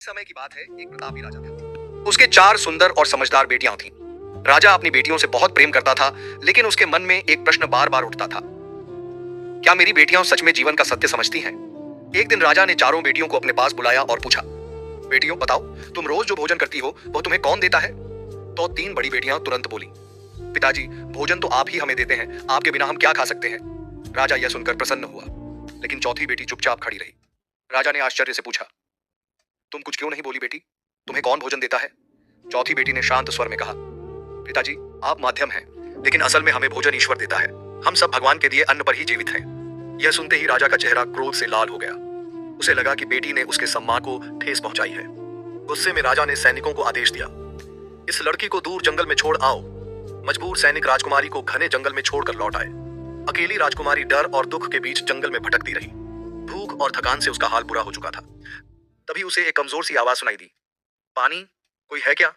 समय की बात है, एक प्रतापी राजा था। उसके 4 सुंदर और समझदार बेटियां थीं। राजा अपनी बेटियों से बहुत प्रेम करता था, लेकिन उसके मन में एक प्रश्न बार-बार उठता था। क्या मेरी बेटियां सच में जीवन का सत्य समझती हैं? एक दिन राजा ने चारों बेटियों को अपने पास बुलाया और पूछा, बेटियों बताओ, तुम रोज जो भोजन करती हो, वो तुम्हें कौन देता है? तो 3 बड़ी बेटियां तुरंत बोली, पिताजी, भोजन तो आप ही हमें देते हैं, आपके बिना हम क्या खा सकते हैं? राजा यह सुनकर प्रसन्न हुआ, लेकिन चौथी बेटी चुपचाप खड़ी रही। राजा ने आश्चर्य से पूछा, तुम कुछ क्यों नहीं बोली बेटी? तुम्हें कौन भोजन देता है? चौथी बेटी ने शांत स्वर में कहा, पिताजी, आप माध्यम हैं, लेकिन असल में हमें भोजन ईश्वर देता है। हम सब भगवान के दिए अन्न पर ही जीवित हैं। यह सुनते ही राजा का चेहरा क्रोध से लाल हो गया। उसे लगा कि बेटी ने उसके सम्मान को ठेस पहुंचाई है। गुस्से में राजा ने सैनिकों को आदेश दिया, इस लड़की को दूर जंगल में छोड़ आओ। मजबूर सैनिक राजकुमारी को घने जंगल में छोड़कर लौट आए। अकेली राजकुमारी डर और दुख के बीच जंगल में भटकती रही। भूख और थकान से उसका हाल बुरा हो चुका था। तभी उसे एक कमजोर सी आवाज सुनाई दी, पानी कोई है क्या?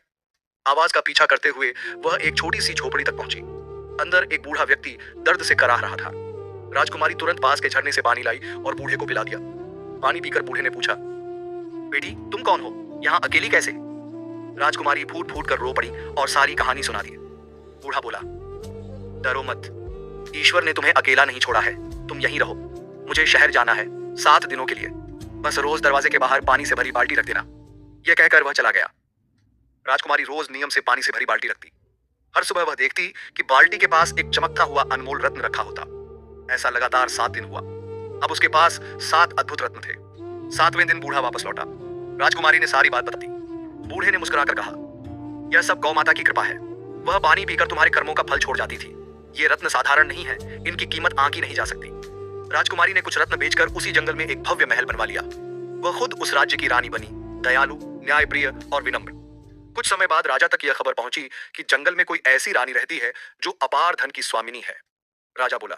आवाज का पीछा करते हुए वह एक छोटी सी झोपड़ी तक पहुंची। अंदर एक बूढ़ा व्यक्ति दर्द से कराह रहा था। राजकुमारी तुरंत पास के झरने से पानी लाई और बूढ़े को पिला दिया। पानी पीकर बूढ़े ने पूछा, बेटी तुम कौन हो, यहाँ अकेली कैसे? राजकुमारी फूट फूट कर रो पड़ी और सारी कहानी सुना दी। बूढ़ा बोला, डरो मत, ईश्वर ने तुम्हें अकेला नहीं छोड़ा है, तुम यहीं रहो। मुझे शहर जाना है 7 दिनों के लिए। बस रोज दरवाजे के बाहर पानी से भरी बाल्टी रख देना। यह कहकर वह चला गया। राजकुमारी रोज नियम से पानी से भरी बाल्टी रखती। हर सुबह वह देखती कि बाल्टी के पास एक चमकता हुआ अनमोल रत्न रखा होता। ऐसा लगातार 7 दिन हुआ। अब उसके पास 7 अद्भुत रत्न थे। 7वें दिन बूढ़ा वापस लौटा। राजकुमारी ने सारी बात बता दी। बूढ़े ने मुस्कुराकर कहा, यह सब गौ माता की कृपा है। वह पानी पीकर तुम्हारे कर्मों का फल छोड़ जाती थी। ये रत्न साधारण नहीं है, इनकी कीमत आंकी नहीं जा सकती। राजकुमारी ने कुछ रत्न बेचकर उसी जंगल में एक भव्य महल बनवा लिया। वह खुद उस राज्य की रानी बनी, दयालु, न्यायप्रिय और विनम्र। कुछ समय बाद राजा तक यह खबर पहुंची कि जंगल में कोई ऐसी रानी रहती है जो अपार धन की स्वामिनी है। राजा बोला,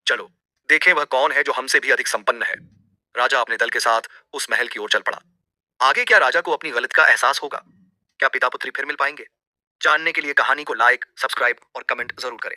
चलो देखें वह कौन है जो हमसे भी अधिक संपन्न है। राजा अपने दल के साथ उस महल की ओर चल पड़ा। आगे क्या राजा को अपनी गलती का एहसास होगा? क्या पिता पुत्री फिर मिल पाएंगे? जानने के लिए कहानी को लाइक, सब्सक्राइब और कमेंट जरूर करें।